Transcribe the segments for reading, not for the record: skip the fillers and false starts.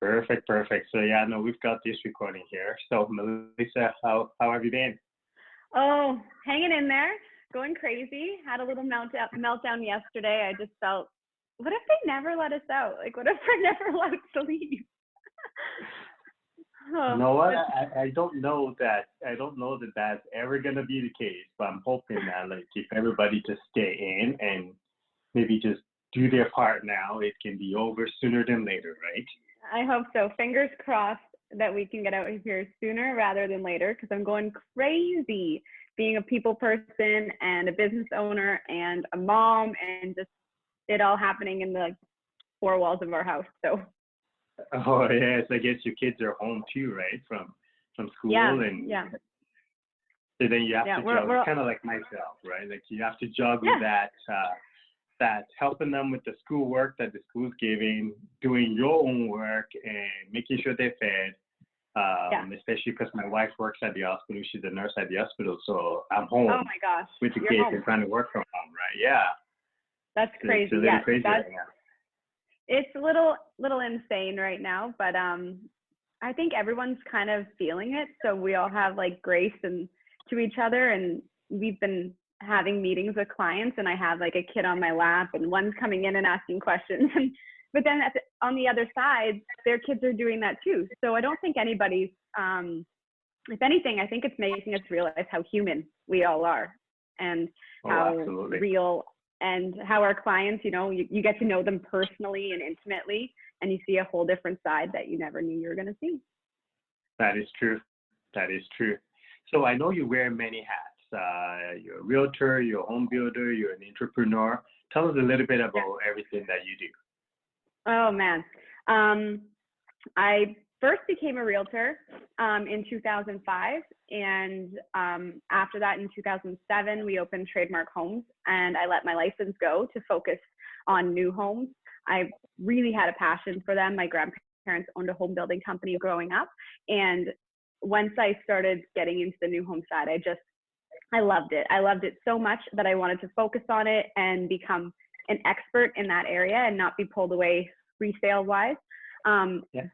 Perfect, perfect. So yeah, no, we've got this recording here. So Melissa, how have you been? Oh, hanging in there, going crazy. Had a little meltdown yesterday. I just felt, what if they never let us out? Like, what if we're never allowed to leave? You Oh, know what? but I don't know that that's ever gonna be the case, but I'm hoping that like if everybody just stay in and maybe just do their part now, it can be over sooner than later, right? I hope so. Fingers crossed that we can get out of here sooner rather than later because I'm going crazy being a people person and a business owner and a mom and just it all happening in the four walls of our house. So Oh yes, I guess your kids are home too, right? From yeah, school, and yeah, so then you have yeah. to We're juggle, we're kind of like myself, right? Like you have to juggle yeah, that helping them with the schoolwork that the school's giving, doing your own work, and making sure they're fed. yeah. Especially because my wife works at the hospital. She's a nurse at the hospital, so I'm Oh home my gosh, with the you're kids home. and trying to work from home, right? Yeah, That's it's a crazy. little Yeah, crazy that's right now. it's a little insane right now, but I think everyone's kind of feeling it. So we all have like grace and to each other, and we've been having meetings with clients, and I have like a kid on my lap, and one's coming in and asking questions, and but then on the other side, their kids are doing that too. So I don't think anybody's. If anything, I think it's making us realize how human we all are, and Oh, how absolutely. real and how our clients, you get to know them personally and intimately, and you see a whole different side that you never knew you were going to see. That is true. That is true. So I know you wear many hats. You're a realtor, you're a home builder, you're an entrepreneur. Tell us a little bit about everything that you do. Oh man. Um, I first became a realtor in 2005. And after that, in 2007, we opened Trademark Homes, and I let my license go to focus on new homes. I really had a passion for them. My grandparents owned a home building company growing up. And once I started getting into the new home side, I loved it. I loved it so much that I wanted to focus on it and become an expert in that area and not be pulled away resale wise. Um, Yeah.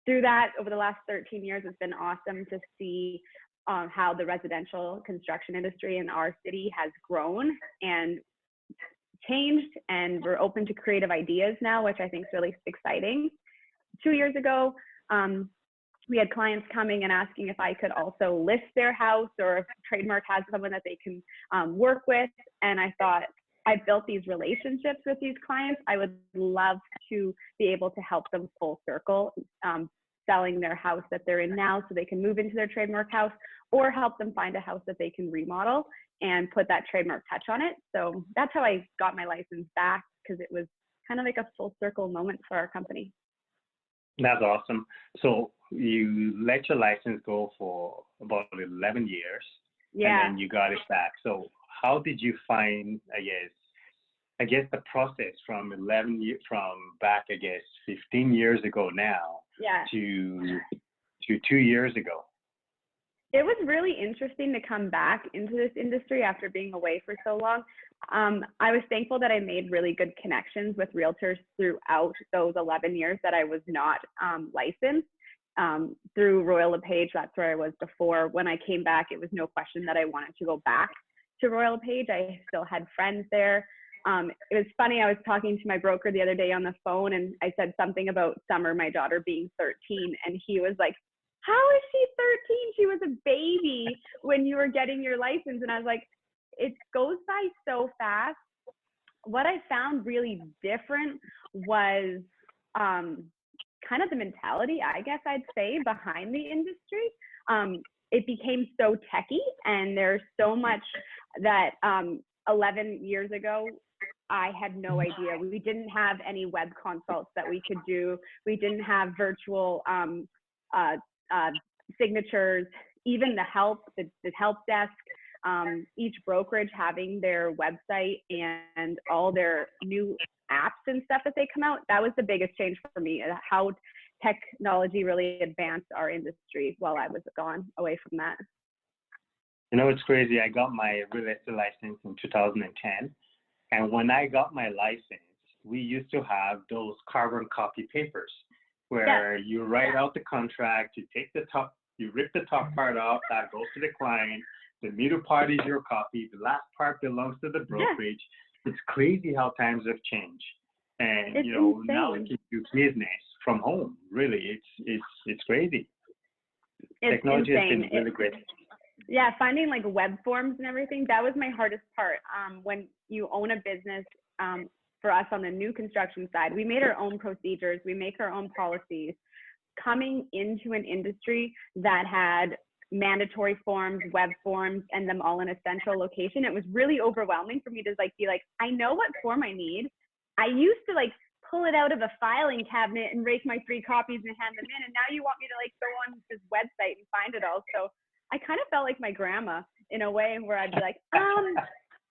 Through that, over the last 13 years, it's been awesome to see how the residential construction industry in our city has grown and changed, and we're open to creative ideas now, which I think is really exciting. 2 years ago, we had clients coming and asking if I could also list their house or if Trademark has someone that they can work with. And I thought, I built these relationships with these clients. I would love to be able to help them full circle, selling their house that they're in now so they can move into their Trademark house, or help them find a house that they can remodel and put that Trademark touch on it. So that's how I got my license back, because it was kind of like a full circle moment for our company. That's awesome. So you let your license go for about 11 years, and Yeah. then you got it back. So how did you find, I guess the process from 11 years, from back, I guess, 15 years ago now Yeah. to 2 years ago? It was really interesting to come back into this industry after being away for so long. I was thankful that I made really good connections with realtors throughout those 11 years that I was not licensed. Through Royal LePage, that's where I was before. When I came back, it was no question that I wanted to go back to Royal LePage. I still had friends there. It was funny, I was talking to my broker the other day on the phone, and I said something about Summer, my daughter, being 13, and he was like, how is she 13? She was a baby when you were getting your license. And I was like, it goes by so fast. What I found really different was kind of the mentality, I guess I'd say, behind the industry. It became so techy, and there's so much that 11 years ago, I had no idea. We didn't have any web consults that we could do. We didn't have virtual signatures, even the help desk, each brokerage having their website and all their new apps and stuff that they come out. That was the biggest change for me, how technology really advanced our industry while I was gone away from that. You know, it's crazy. I got my real estate license in 2010. And when I got my license, we used to have those carbon copy papers. where you write out the contract, you take the top, you rip the top part off, that goes to the client. The middle part is your copy. The last part belongs to the brokerage. It's crazy how times have changed. And It's you know, insane. now you can do business from home. Really, it's crazy. It's Technology insane. has been really great. Yeah, finding like web forms and everything, that was my hardest part. When you own a business, for us on the new construction side, we made our own procedures, we make our own policies. Coming into an industry that had mandatory forms, web forms, and them all in a central location, it was really overwhelming for me to like be like, I know what form I need. I used to like pull it out of a filing cabinet and rake my 3 copies and hand them in, and now you want me to like go on this website and find it all. So I kind of felt like my grandma in a way, where I'd be like,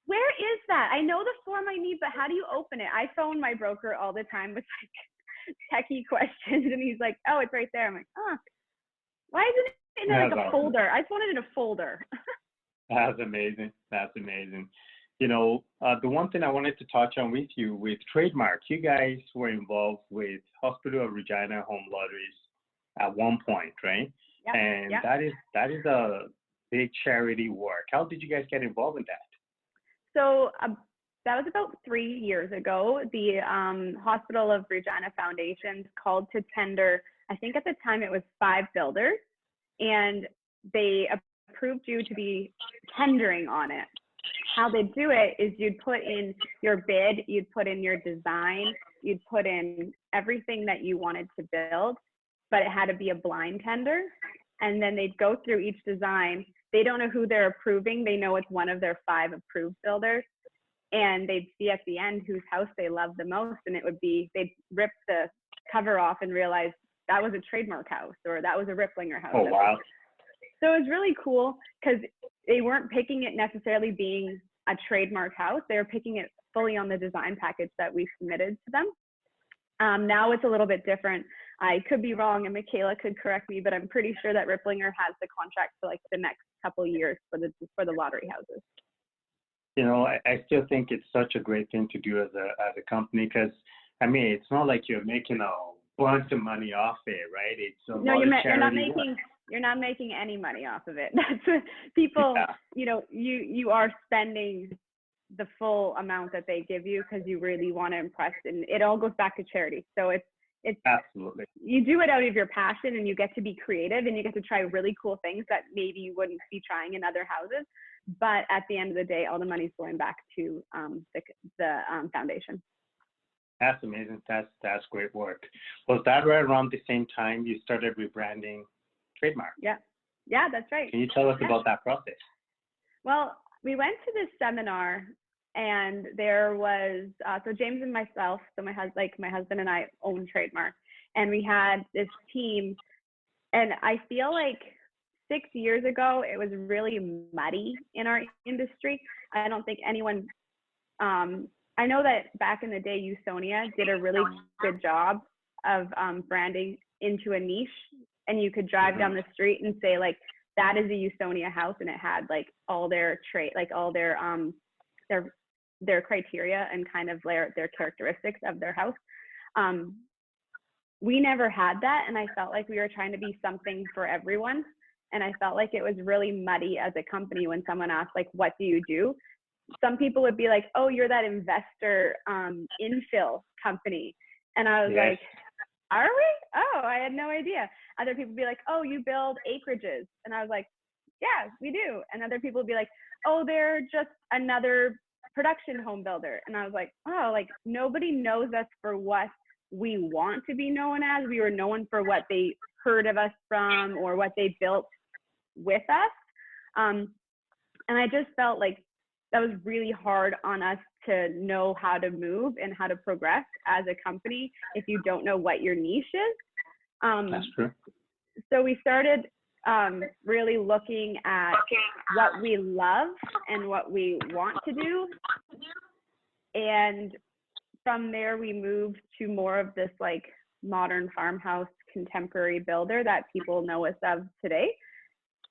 where is that? I know the form I need, but how do you open it? I phone my broker all the time with like techie questions, and he's like, oh, it's right there. I'm like, why isn't it in like a folder? I just wanted it in a folder. That's amazing. That's amazing. You know, the one thing I wanted to touch on with you, with Trademark, you guys were involved with Hospital of Regina Home Lotteries at one point, right? Yep. And yep. that is a big charity work. How did you guys get involved in that? So that was about 3 years ago. The Hospital of Regina Foundation called to tender, I think at the time it was 5 builders, and they approved you to be tendering on it. How they do it is you'd put in your bid, you'd put in your design, you'd put in everything that you wanted to build, but it had to be a blind tender. And then they'd go through each design. They don't know who they're approving. They know it's one of their 5 approved builders. And they'd see at the end whose house they loved the most. And it would be, they'd rip the cover off and realize that was a Trademark house, or that was a Ripplinger house. Oh, wow. So it was really cool because they weren't picking it necessarily being a Trademark house. They were picking it fully on the design package that we submitted to them. Now it's a little bit different. I could be wrong, and McCullough could correct me, but I'm pretty sure that Ripplinger has the contract for like the next couple years for the lottery houses. You know, I still think it's such a great thing to do as a company, because I mean, it's not like you're making a bunch of money off it, right? It's a lot of charity work. You're not making any money off of it. That's what people, you know, you are spending the full amount that they give you because you really want to impress, and it all goes back to charity. So it's absolutely, you do it out of your passion, and you get to be creative, and you get to try really cool things that maybe you wouldn't be trying in other houses. But at the end of the day, all the money's going back to the foundation. That's amazing. That's great work. Was that right around the same time you started rebranding Trademark? Yeah, that's right. Can you tell us about that process? Well, we went to this seminar, and there was so James and myself, so my husband and I own Trademark, and we had this team, and I feel like 6 years ago it was really muddy in our industry. I don't think anyone I know that back in the day Usonia did a really good job of branding into a niche, and you could drive down the street and say like, that is a Usonia house, and it had like all their all their criteria and kind of their characteristics of their house. We never had that, and I felt like we were trying to be something for everyone, and I felt like it was really muddy as a company when someone asked like, what do you do? Some people would be like, oh, you're that investor infill company, and I was like, are we? Oh, I had no idea. Other people would be like, oh, you build acreages. And I was like, yeah, we do. And other people would be like, oh, they're just another production home builder. And I was like, oh, like nobody knows us for what we want to be known as. We were known for what they heard of us from or what they built with us. And I just felt like that was really hard on us to know how to move and how to progress as a company if you don't know what your niche is. That's true. So we started really looking at what we love and what we want to do. And from there, we moved to more of this like modern farmhouse contemporary builder that people know us of today.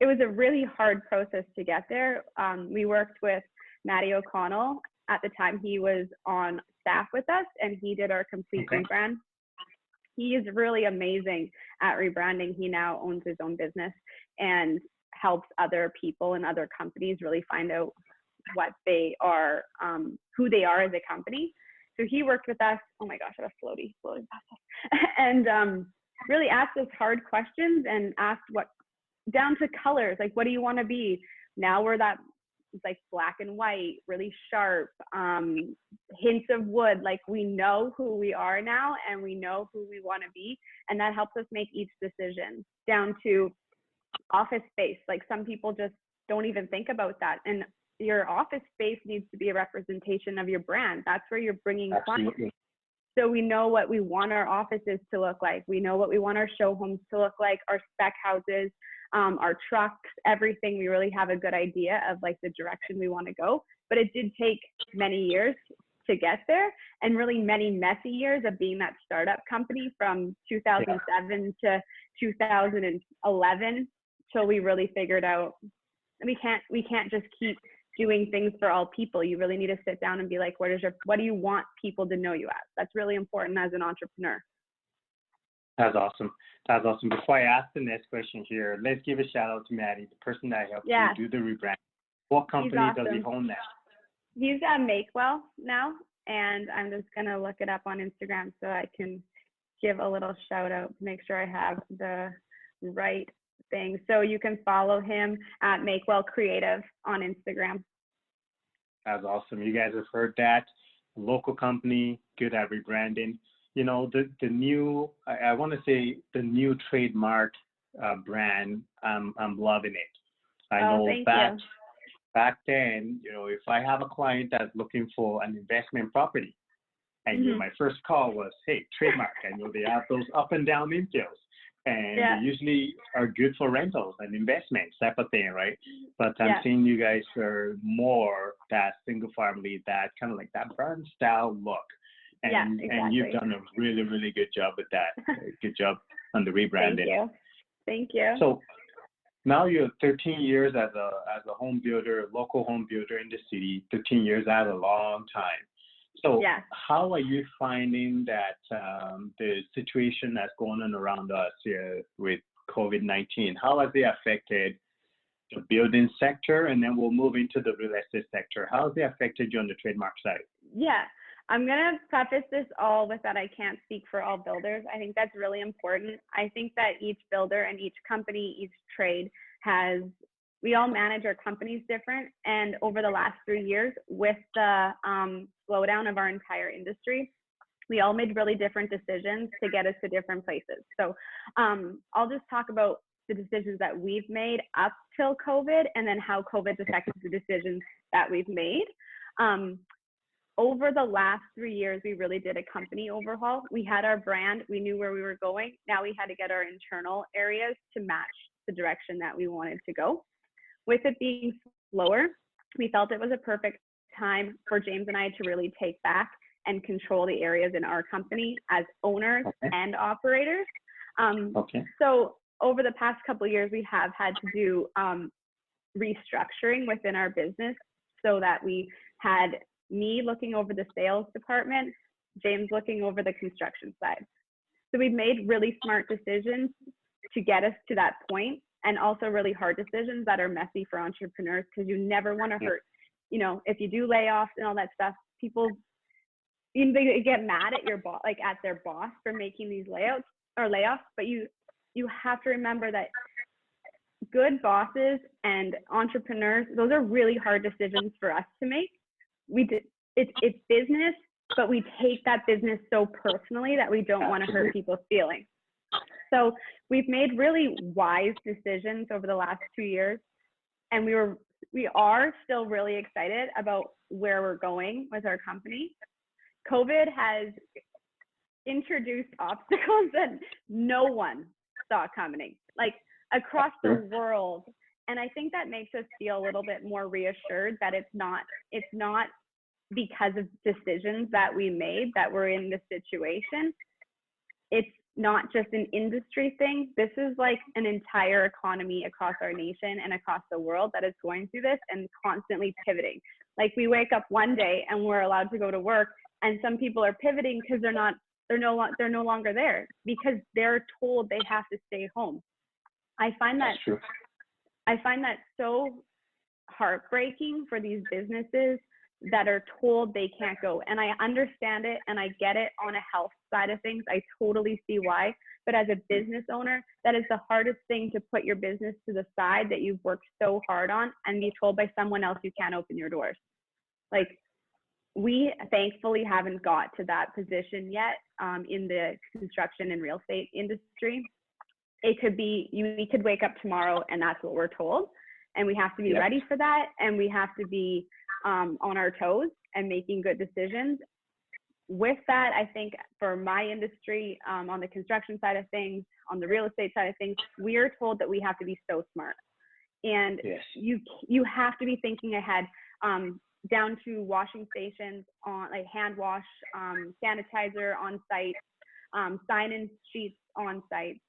It was a really hard process to get there. We worked with Matty O'Connell. At the time, he was on staff with us, and he did our complete rebrand. He is really amazing at rebranding. He now owns his own business and helps other people and other companies really find out what they are, who they are as a company. So he worked with us. Oh my gosh, I was floating past us. And really asked us hard questions and asked what, down to colors, like, what do you want to be? Now we're that, it's like black and white, really sharp, hints of wood. Like, we know who we are now and we know who we want to be. And that helps us make each decision. Down to office space. Like, some people just don't even think about that. And your office space needs to be a representation of your brand. That's where you're bringing clients. So we know what we want our offices to look like. We know what we want our show homes to look like, our spec houses, our trucks, everything. We really have a good idea of like the direction we want to go. But it did take many years to get there, and really many messy years of being that startup company from 2007 to 2011 till we really figured out we can't just keep doing things for all people. You really need to sit down and be like, what do you want people to know you as? That's really important as an entrepreneur. That's awesome. That's awesome. Before I ask the next question here, let's give a shout out to Maddie, the person that helped you do the rebrand. What company does he own now? He's at Makewell now, and I'm just gonna look it up on Instagram so I can give a little shout out to make sure I have the right thing. So you can follow him at Makewell Creative on Instagram. That's awesome. You guys have heard that. Local company, good at rebranding. You know, the new, I want to say the new Trademark brand, I'm loving it. I know back then, you know, if I have a client that's looking for an investment property, and my first call was, hey, Trademark, I know they have those up and down infills. And they usually are good for rentals and investments, type of thing, right? But I'm seeing you guys are more that single family, that kind of like that brand style look. And, and you've done a really, really good job with that. Good job on the rebranding. Thank you. So now you're 13 years as a home builder, local home builder in the city. 13 years, that's a long time. So how are you finding that the situation that's going on around us here with COVID-19, how has it affected the building sector? And then we'll move into the real estate sector. How has it affected you on the Trademark side? Yeah, I'm going to preface this all with that I can't speak for all builders. I think that's really important. I think that each builder and each company, each trade we all manage our companies different. And over the last 3 years, with the slowdown of our entire industry, we all made really different decisions to get us to different places. So I'll just talk about the decisions that we've made up till COVID, and then how COVID's affected the decisions that we've made. Over the last 3 years, we really did a company overhaul. We had our brand, we knew where we were going. Now we had to get our internal areas to match the direction that we wanted to go. With it being slower, we felt it was a perfect time for James and I to really take back and control the areas in our company as owners and operators. So over the past couple of years, we have had to do restructuring within our business, so that we had me looking over the sales department, James looking over the construction side. So we've made really smart decisions to get us to that point, and also really hard decisions that are messy for entrepreneurs, because you never want to hurt, you know, if you do layoffs and all that stuff, people, they get mad at your boss, like at their boss for making these layoffs, but you have to remember that good bosses and entrepreneurs, those are really hard decisions for us to make. It's business, but we take that business so personally that we don't want to hurt people's feelings. So we've made really wise decisions over the last 2 years, and we are still really excited about where we're going with our company. COVID has introduced obstacles that no one saw coming, like across the world. And I think that makes us feel a little bit more reassured that it's not because of decisions that we made that we're in this situation. It's not just an industry thing. This is like an entire economy across our nation and across the world that is going through this and constantly pivoting. Like, we wake up one day and we're allowed to go to work, and some people are pivoting because they're they're no longer there because they're told they have to stay home. I find that so heartbreaking for these businesses that are told they can't go. And I understand it and I get it on a health side of things. I totally see why. But as a business owner, that is the hardest thing, to put your business to the side that you've worked so hard on and be told by someone else you can't open your doors. Like, we thankfully haven't got to that position yet in the construction and real estate industry. It could be, we could wake up tomorrow and that's what we're told. And we have to be ready for that. And we have to be on our toes and making good decisions. With that, I think for my industry, on the construction side of things, on the real estate side of things, we are told that we have to be so smart. And you have to be thinking ahead, down to washing stations, on like hand wash, sanitizer on site, sign-in sheets on site.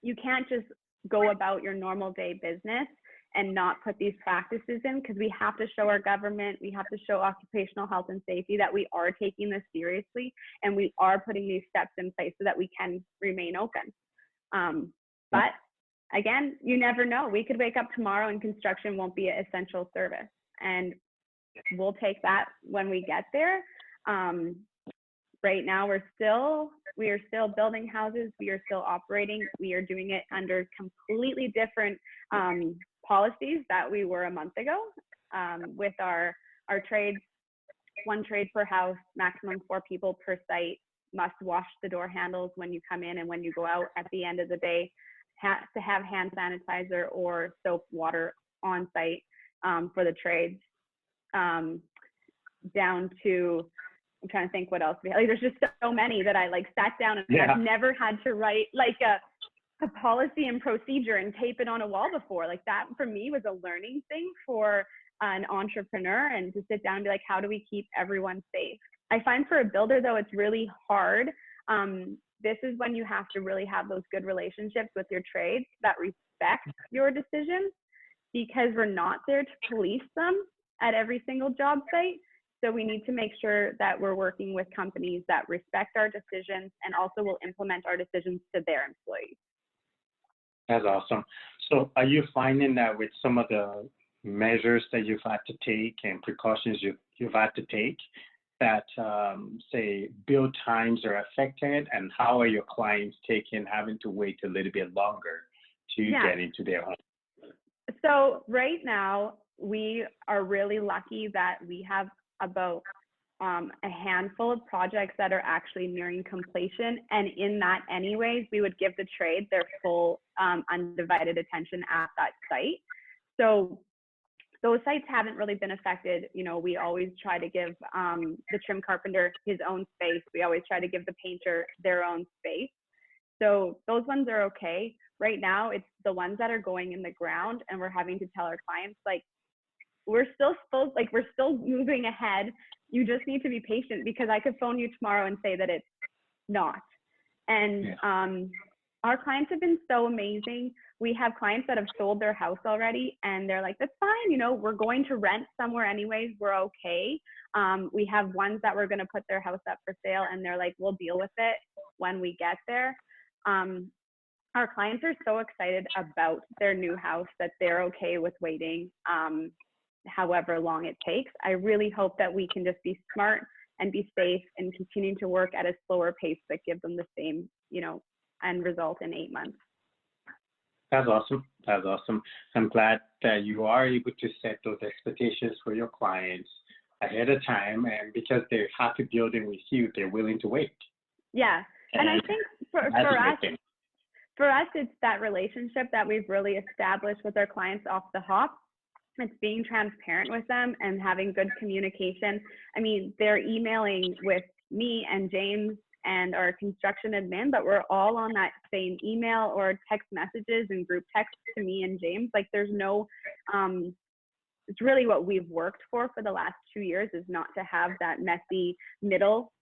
You can't just go about your normal day business and not put these practices in, because we have to show our government, we have to show occupational health and safety that we are taking this seriously and we are putting these steps in place so that we can remain open. But again, you never know. We could wake up tomorrow and construction won't be an essential service, and we'll take that when we get there. Right now, we are still building houses. We are still operating. We are doing it under completely different policies that we were a month ago, with our trades, 1 trade per house, maximum 4 people per site, must wash the door handles when you come in and when you go out at the end of the day, to have hand sanitizer or soap water on site for the trades, down to, I'm trying to think what else we have. Like, there's just so many that I like sat down and I've never had to write like a policy and procedure and tape it on a wall before. Like, that for me was a learning thing for an entrepreneur, and to sit down and be like, how do we keep everyone safe? I find for a builder though, it's really hard. This is when you have to really have those good relationships with your trades that respect your decisions, because we're not there to police them at every single job site. So we need to make sure that we're working with companies that respect our decisions and also will implement our decisions to their employees. That's awesome. So are you finding that with some of the measures that you've had to take and precautions you've had to take, that say build times are affected, and how are your clients having to wait a little bit longer to get into their home? So right now, we are really lucky that we have about a handful of projects that are actually nearing completion. And in that anyways, we would give the trade their full undivided attention at that site. So those sites haven't really been affected. You know, we always try to give the trim carpenter his own space. We always try to give the painter their own space. So those ones are okay. Right now, it's the ones that are going in the ground, and we're having to tell our clients, like, we're still moving ahead. You just need to be patient, because I could phone you tomorrow and say that it's not. And our clients have been so amazing. We have clients that have sold their house already, and they're like, that's fine. You know, we're going to rent somewhere anyways. We're okay. We have ones that we're going to put their house up for sale, and they're like, we'll deal with it when we get there. Our clients are so excited about their new house that they're okay with waiting however long it takes. I really hope that we can just be smart and be safe and continue to work at a slower pace that gives them the same, you know, end result in 8 months. That's awesome. That's awesome. I'm glad that you are able to set those expectations for your clients ahead of time, and because they're happy building with you, they're willing to wait. Yeah, and I think for us, it's that relationship that we've really established with our clients off the hop. It's being transparent with them and having good communication. I mean, they're emailing with me and James and our construction admin, but we're all on that same email or text messages and group text to me and James. Like, there's no, it's really what we've worked for the last 2 years, is not to have that messy middle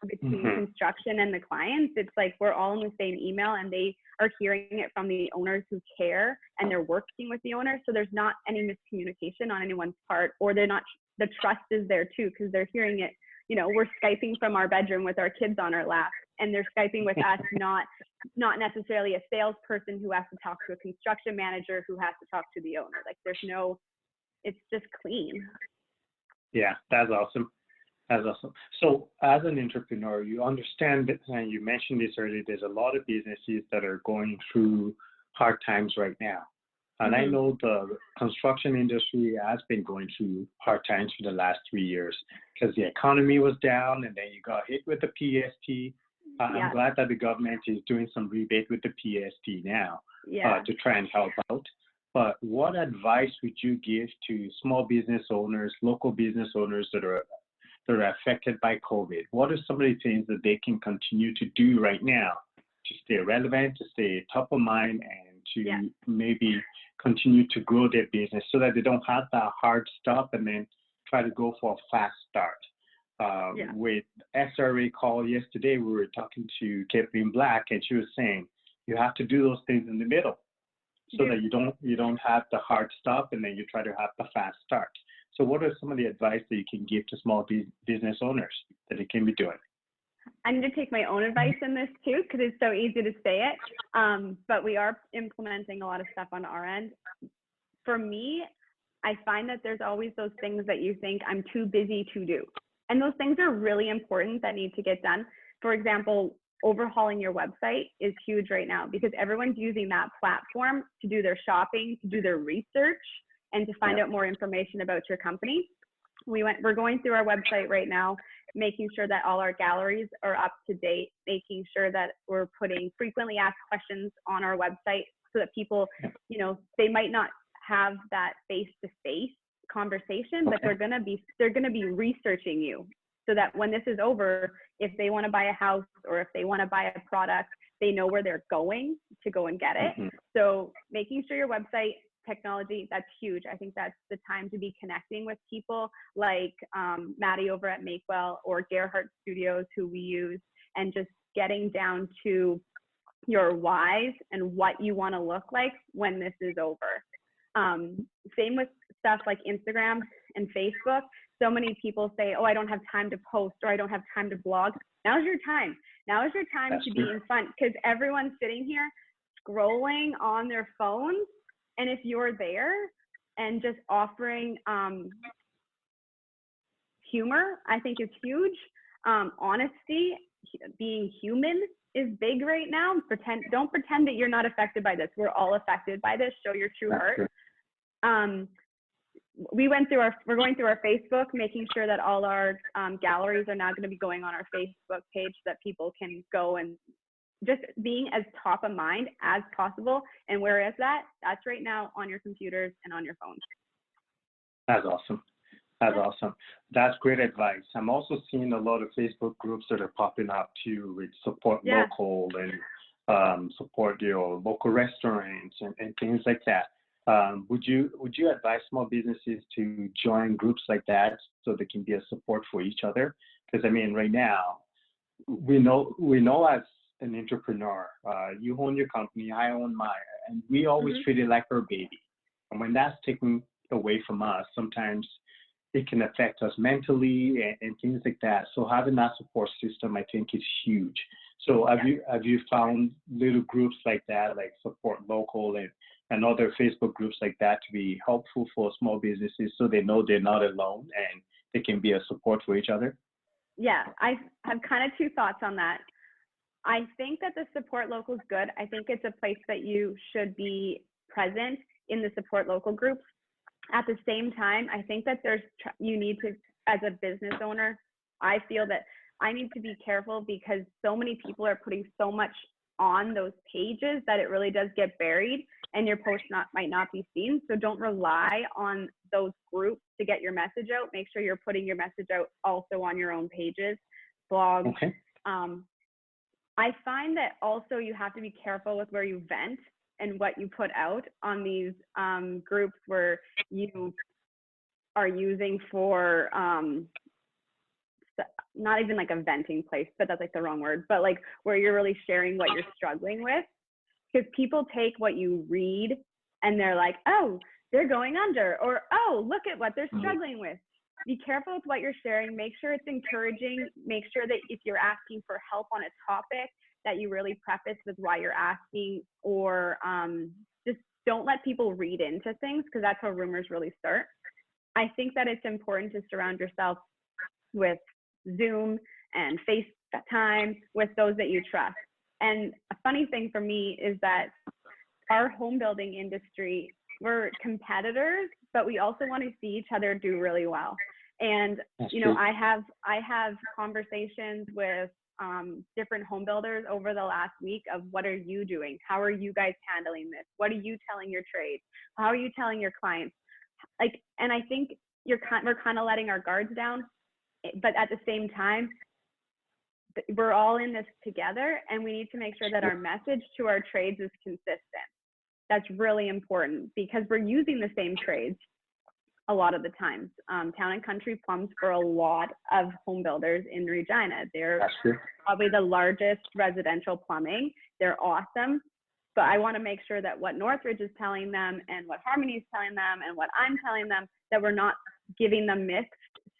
between construction and the clients. It's like we're all in the same email, and they are hearing it from the owners who care, and they're working with the owners. So there's not any miscommunication on anyone's part, or they're not, the trust is there too, because they're hearing it. You know, we're Skyping from our bedroom with our kids on our lap, and they're Skyping with us, not necessarily a salesperson who has to talk to a construction manager who has to talk to the owner. Like it's just clean. Yeah, that's awesome. That's awesome. So as an entrepreneur, you understand, and you mentioned this earlier, there's a lot of businesses that are going through hard times right now. And I know the construction industry has been going through hard times for the last 3 years because the economy was down and then you got hit with the PST. I'm glad that the government is doing some rebate with the PST now to try and help out. But what advice would you give to small business owners, local business owners that are affected by COVID? What are some of the things that they can continue to do right now to stay relevant, to stay top of mind, and to maybe continue to grow their business so that they don't have that hard stop and then try to go for a fast start? With SRA call yesterday, we were talking to Kathleen Black, and she was saying you have to do those things in the middle so that you don't have the hard stop and then you try to have the fast start. So what are some of the advice that you can give to small business owners that they can be doing? I'm going to take my own advice in this too, because it's so easy to say it. But we are implementing a lot of stuff on our end. For me, I find that there's always those things that you think I'm too busy to do. And those things are really important that need to get done. For example, overhauling your website is huge right now because everyone's using that platform to do their shopping, to do their research, and to find out more information about your company. We're going through our website right now, making sure that all our galleries are up to date, making sure that we're putting frequently asked questions on our website so that people, they might not have that face-to-face conversation, but they're gonna be researching you so that when this is over, if they want to buy a house or if they want to buy a product, they know where they're going to go and get it. So making sure your website technology, that's huge. I think that's the time to be connecting with people like Maddie over at Makewell or Gerhardt Studios, who we use, and just getting down to your whys and what you want to look like when this is over. Same with stuff like Instagram and Facebook. So many people say, oh, I don't have time to post or I don't have time to blog. Now's your time. Now is your time to be in front, because everyone's sitting here scrolling on their phones. And if you're there and just offering humor, I think is huge. Honesty, being human is big right now. Don't pretend that you're not affected by this. We're all affected by this. Show your true heart. We're going through our Facebook, making sure that all our galleries are now going to be going on our Facebook page so that people can go and just being as top of mind as possible. And where is that? That's right now on your computers and on your phones. That's awesome. That's awesome. That's great advice. I'm also seeing a lot of Facebook groups that are popping up too with support local and support your local restaurants and things like that. Would you advise small businesses to join groups like that so they can be a support for each other? Because I mean, right now, we know as an entrepreneur, you own your company, I own mine, and we always treat it like our baby. And when that's taken away from us, sometimes it can affect us mentally and things like that. So having that support system, I think, is huge. So have you found little groups like that, like Support Local and other Facebook groups like that, to be helpful for small businesses so they know they're not alone and they can be a support for each other? Yeah, I have kind of two thoughts on that. I think that the Support Local is good. I think it's a place that you should be present in the Support Local groups. At the same time, I think that you need to, as a business owner, I feel that I need to be careful because so many people are putting so much on those pages that it really does get buried and your post might not be seen. So don't rely on those groups to get your message out. Make sure you're putting your message out also on your own pages, blogs. Okay. I find that also you have to be careful with where you vent and what you put out on these groups where you are using for not even like a venting place, but that's like the wrong word, but like where you're really sharing what you're struggling with. Because people take what you read and they're like, oh, they're going under, or oh, look at what they're struggling with. be careful with what you're sharing. Make sure it's encouraging. Make sure that if you're asking for help on a topic, that you really preface with why you're asking, or just don't let people read into things, because that's how rumors really start. I think that it's important to surround yourself with Zoom and FaceTime with those that you trust. And a funny thing for me is that our home building industry, we're competitors, but we also want to see each other do really well. And I have conversations with different home builders over the last week of, what are you doing? How are you guys handling this? What are you telling your trades? How are you telling your clients? And I think we're kind of letting our guards down, but at the same time, we're all in this together, and we need to make sure that our message to our trades is consistent. That's really important, because we're using the same trades a lot of the times. Town and Country plumbs for a lot of home builders in Regina. They're probably the largest residential plumbing. They're awesome. But I want to make sure that what Northridge is telling them, and what Harmony is telling them, and what I'm telling them, that we're not giving them mixed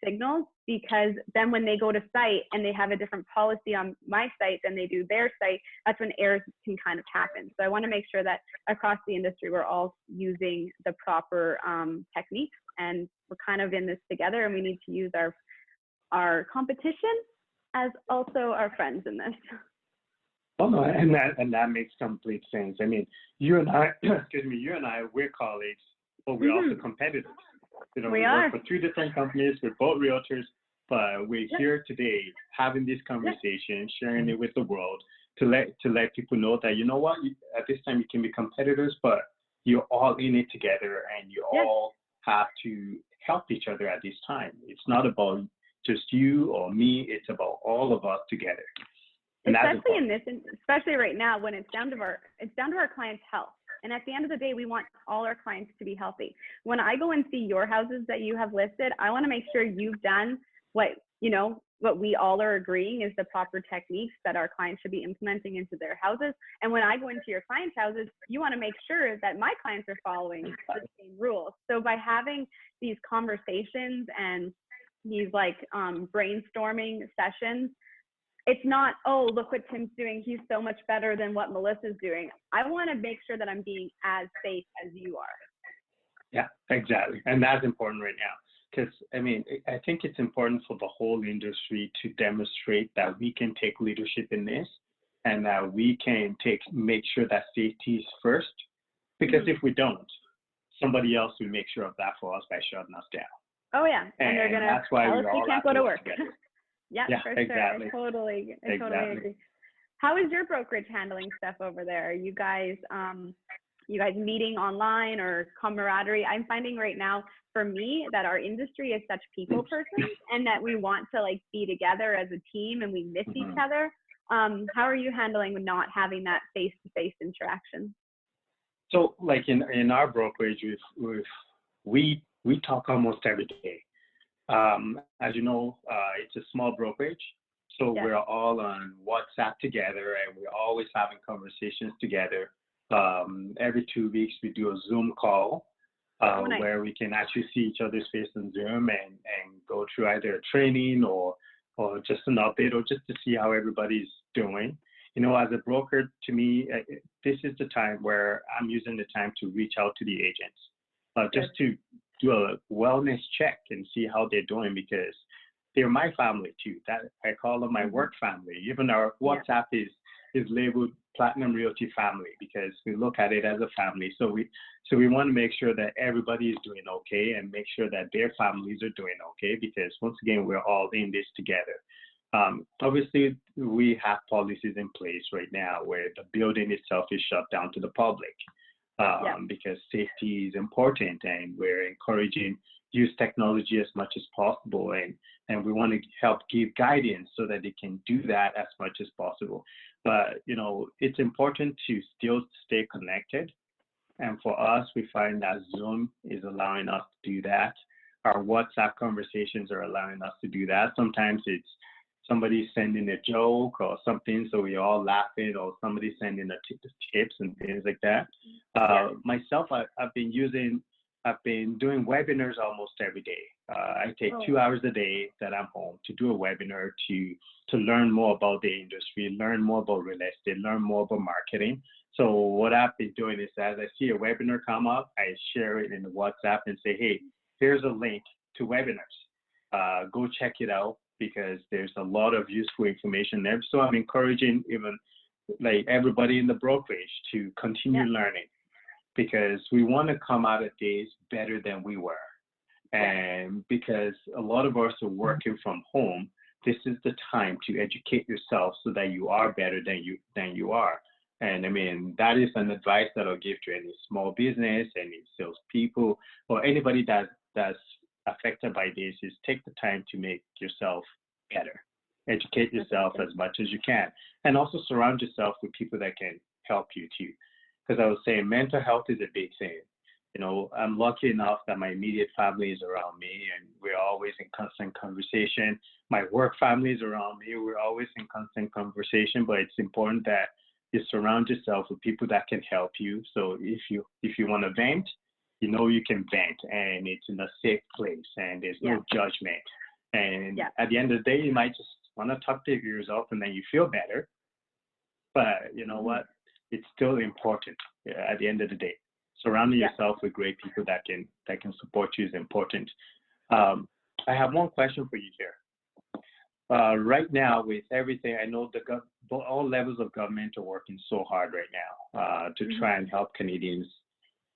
signals, because then when they go to site and they have a different policy on my site than they do their site, that's when errors can kind of happen. So I want to make sure that across the industry, we're all using the proper techniques, and we're kind of in this together, and we need to use our competition as also our friends in this. Oh no, and that makes complete sense. I mean, you and I, we're colleagues, but we're also competitors. We work for two different companies. We're both realtors, but we're here today having this conversation, sharing it with the world, to let people know that, you know what, at this time you can be competitors, but you're all in it together, and you all have to help each other at this time. It's not about just you or me. It's about all of us together. And especially right now, when it's down to our clients' health. And at the end of the day, we want all our clients to be healthy. When I go and see your houses that you have listed, I want to make sure you've done what we all are agreeing is the proper techniques that our clients should be implementing into their houses. And when I go into your clients' houses, you want to make sure that my clients are following the same rules. So by having these conversations and these brainstorming sessions, it's not, oh, look what Tim's doing, he's so much better than what Melissa's doing. I want to make sure that I'm being as safe as you are. Yeah, exactly. And that's important right now, because, I mean, I think it's important for the whole industry to demonstrate that we can take leadership in this, and that we can make sure that safety is first, because if we don't, somebody else will make sure of that for us by shutting us down. Oh, yeah. And they're going to tell us we can't go to work. Yeah, for exactly. Sure. I totally agree. How is your brokerage handling stuff over there? Are you guys meeting online, or camaraderie? I'm finding right now, for me, that our industry is such people persons, and that we want to be together as a team, and we miss each other. How are you handling not having that face-to-face interaction? So in our brokerage, we talk almost every day. As you know, it's a small brokerage, so we're all on WhatsApp together, and we're always having conversations together. Every 2 weeks, we do a Zoom call where we can actually see each other's face on Zoom, and go through either a training or just an update, or just to see how everybody's doing. As a broker, to me, this is the time where I'm using the time to reach out to the agents, just to do a wellness check and see how they're doing, because they're my family too. That I call them my work family. Even our WhatsApp is labeled Platinum Realty Family, because we look at it as a family. So we want to make sure that everybody is doing okay, and make sure that their families are doing okay, because once again, we're all in this together. Obviously, we have policies in place right now where the building itself is shut down to the public. Because safety is important, and we're encouraging use technology as much as possible, and we want to help give guidance so that they can do that as much as possible. But it's important to still stay connected, and for us, we find that Zoom is allowing us to do that. Our WhatsApp conversations are allowing us to do that. Sometimes it's somebody sending a joke or something, so we all laughing, or somebody sending tips and things like that. Myself, I've been using I've been doing webinars almost every day. I take Oh. 2 hours a day that I'm home to do a webinar to learn more about the industry, learn more about real estate, learn more about marketing. So what I've been doing is as I see a webinar come up, I share it in the WhatsApp and say, hey, here's a link to webinars. Go check it out because there's a lot of useful information there. So I'm encouraging even like everybody in the brokerage to continue learning because we want to come out of days better than we were. And because a lot of us are working from home, this is the time to educate yourself so that you are better than you are. And I mean, that is an advice that I'll give to any small business, any salespeople, or anybody that's affected by this is take the time to make yourself better. Educate yourself as much as you can. And also surround yourself with people that can help you too. Because I was saying mental health is a big thing. You know, I'm lucky enough that my immediate family is around me and we're always in constant conversation. My work family is around me. We're always in constant conversation, but it's important that you surround yourself with people that can help you. So if you want to vent, you know you can vent and it's in a safe place and there's no judgment. And at the end of the day, you might just want to talk to yourself and then you feel better. But you know what? It's still important at the end of the day. Surrounding yourself with great people that can support you is important. I have one question for you here. Right now, with everything, I know all levels of government are working so hard right now to try and help Canadians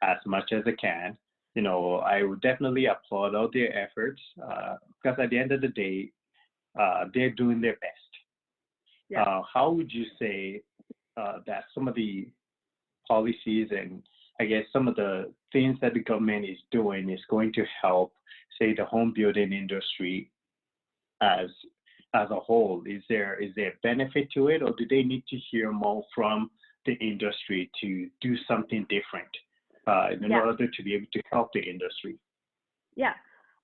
as much as they can. You know, I would definitely applaud all their efforts because at the end of the day, they're doing their best. How would you say that some of the policies and I guess some of the things that the government is doing is going to help, say, the home building industry as a whole? Is there benefit to it, or do they need to hear more from the industry to do something different in order to be able to help the industry? Yeah.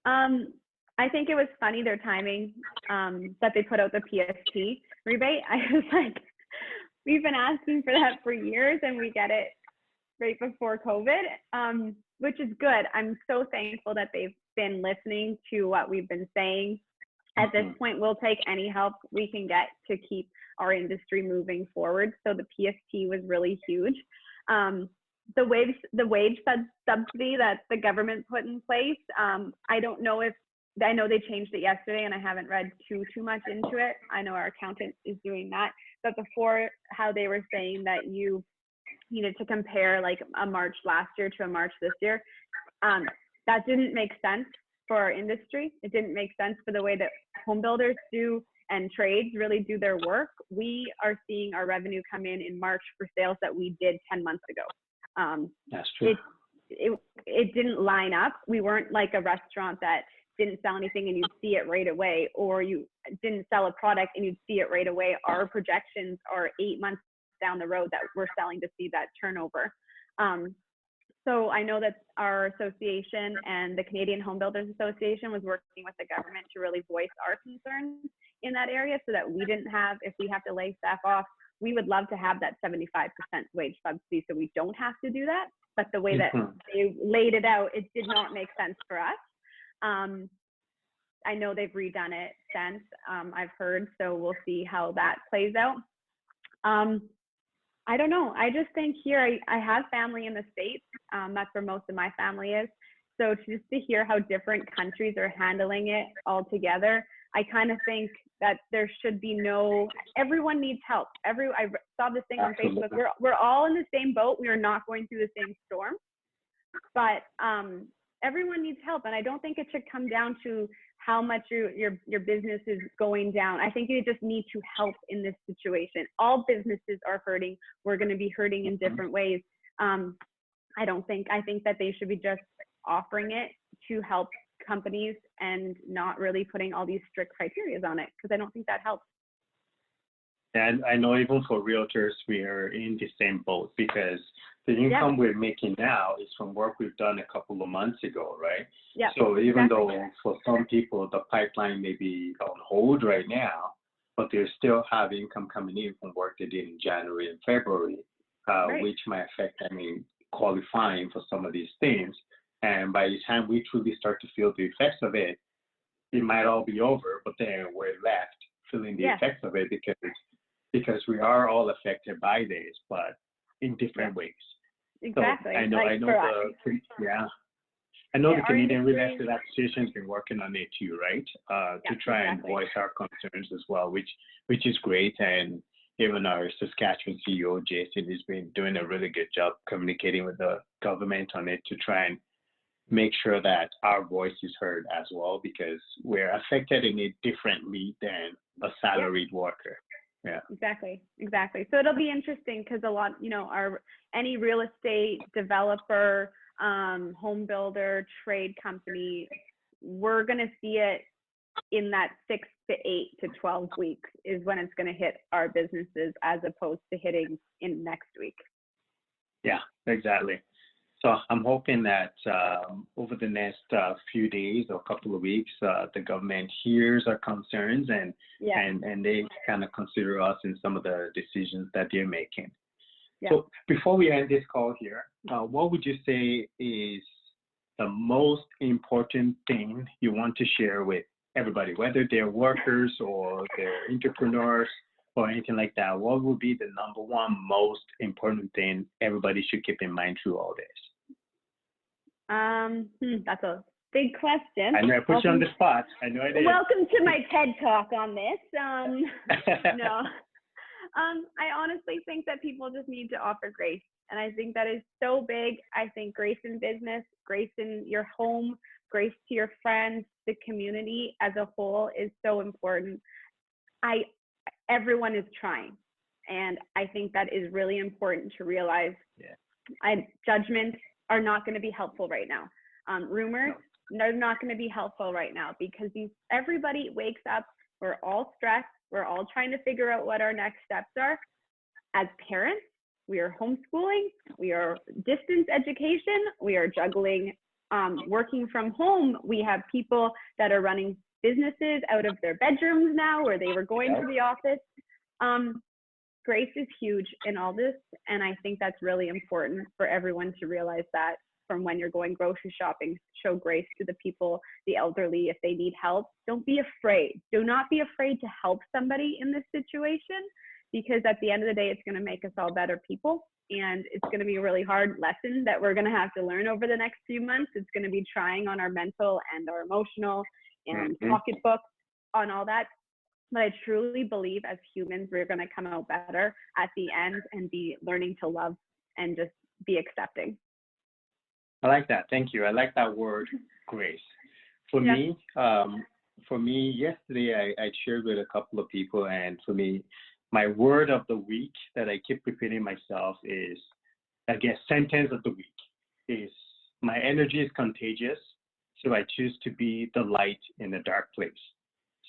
I think it was funny, their timing, that they put out the PST rebate. I was like, we've been asking for that for years and we get it right before COVID, which is good. I'm so thankful that they've been listening to what we've been saying. At this point, we'll take any help we can get to keep our industry moving forward. So the PST was really huge. The wage subsidy that the government put in place, I don't know I know they changed it yesterday and I haven't read too much into it. I know our accountant is doing that. But before, how they were saying that you needed to compare like a March last year to a March this year, that didn't make sense for our industry. It didn't make sense for the way that home builders do and trades really do their work. We are seeing our revenue come in March for sales that we did 10 months ago. That's true. It didn't line up. We weren't like a restaurant that didn't sell anything and you'd see it right away, or you didn't sell a product and you'd see it right away. Our projections are 8 months down the road that we're selling to see that turnover. So I know that our association and the Canadian Home Builders Association was working with the government to really voice our concerns in that area so that we didn't have, if we have to lay staff off, we would love to have that 75% wage subsidy so we don't have to do that. But the way that they laid it out, it did not make sense for us. I know they've redone it since, I've heard, so we'll see how that plays out. I don't know. I just think here, I have family in the States. That's where most of my family is. So just to hear how different countries are handling it all together, I kind of think that there should be everyone needs help. I saw this thing on Facebook. We're all in the same boat. We are not going through the same storm, but everyone needs help. And I don't think it should come down to how much your business is going down. I think you just need to help in this situation. All businesses are hurting. We're going to be hurting in different ways. I think that they should be just offering it to help companies and not really putting all these strict criteria on it, because I don't think that helps. And I know even for realtors, we are in the same boat because the income we're making now is from work we've done a couple of months ago, right? Yeah. So even though for some people the pipeline may be on hold right now, but they still have income coming in from work they did in January and February, which might affect, qualifying for some of these things. And by the time we truly start to feel the effects of it, it might all be over, but then we're left feeling the effects of it because we are all affected by this, but in different ways. Exactly. So I know the Canadian Real Estate Association has been working on it too, right? To try and voice our concerns as well, which is great. And even our Saskatchewan CEO, Jason, has been doing a really good job communicating with the government on it to try and make sure that our voice is heard as well, because we're affected in it differently than a salaried worker. Yeah. Exactly. So it'll be interesting because a lot, any real estate developer, home builder, trade company, we're going to see it in that 6 to 8 to 12 weeks is when it's going to hit our businesses as opposed to hitting in next week. Yeah, exactly. So I'm hoping that over the next few days or couple of weeks, the government hears our concerns and they kind of consider us in some of the decisions that they're making. Yeah. So before we end this call here, what would you say is the most important thing you want to share with everybody, whether they're workers or they're entrepreneurs or anything like that? What would be the number one most important thing everybody should keep in mind through all this? That's a big question. I know I put you on the spot. I know I did. Welcome to my TED Talk on this. No. I honestly think that people just need to offer grace. And I think that is so big. I think grace in business, grace in your home, grace to your friends, the community as a whole is so important. Everyone is trying. And I think that is really important to realize. Judgments are not going to be helpful right now. Rumors, they're not going to be helpful right now because everybody wakes up, we're all stressed, we're all trying to figure out what our next steps are. As parents, we are homeschooling, we are distance education, we are juggling working from home. We have people that are running businesses out of their bedrooms now where they were going to the office. Grace is huge in all this, and I think that's really important for everyone to realize that from when you're going grocery shopping, show grace to the people, the elderly, if they need help. Don't be afraid. Do not be afraid to help somebody in this situation, because at the end of the day, it's going to make us all better people, and it's going to be a really hard lesson that we're going to have to learn over the next few months. It's going to be trying on our mental and our emotional and pocketbook on all that. But I truly believe as humans, we're going to come out better at the end and be learning to love and just be accepting. I like that. Thank you. I like that word, grace. For me, yesterday I shared with a couple of people, and for me, my word of the week that I keep repeating myself is, I guess, sentence of the week is, my energy is contagious, so I choose to be the light in a dark place.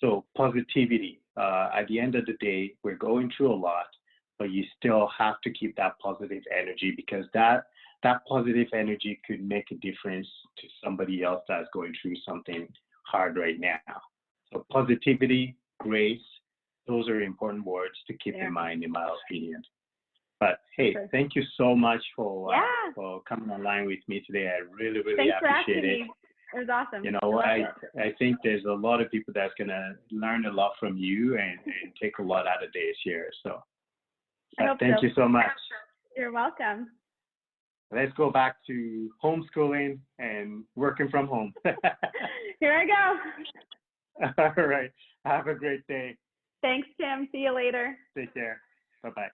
So positivity, at the end of the day, we're going through a lot, but you still have to keep that positive energy, because that positive energy could make a difference to somebody else that's going through something hard right now. So positivity, grace, those are important words to keep in mind, in my opinion. But hey, thank you so much for coming online with me today. I really, really appreciate it. It was awesome. You know, I think there's a lot of people that's going to learn a lot from you and take a lot out of this year. So thank you so much. You're welcome. Let's go back to homeschooling and working from home. Here I go. All right. Have a great day. Thanks, Tim. See you later. Take care. Bye-bye.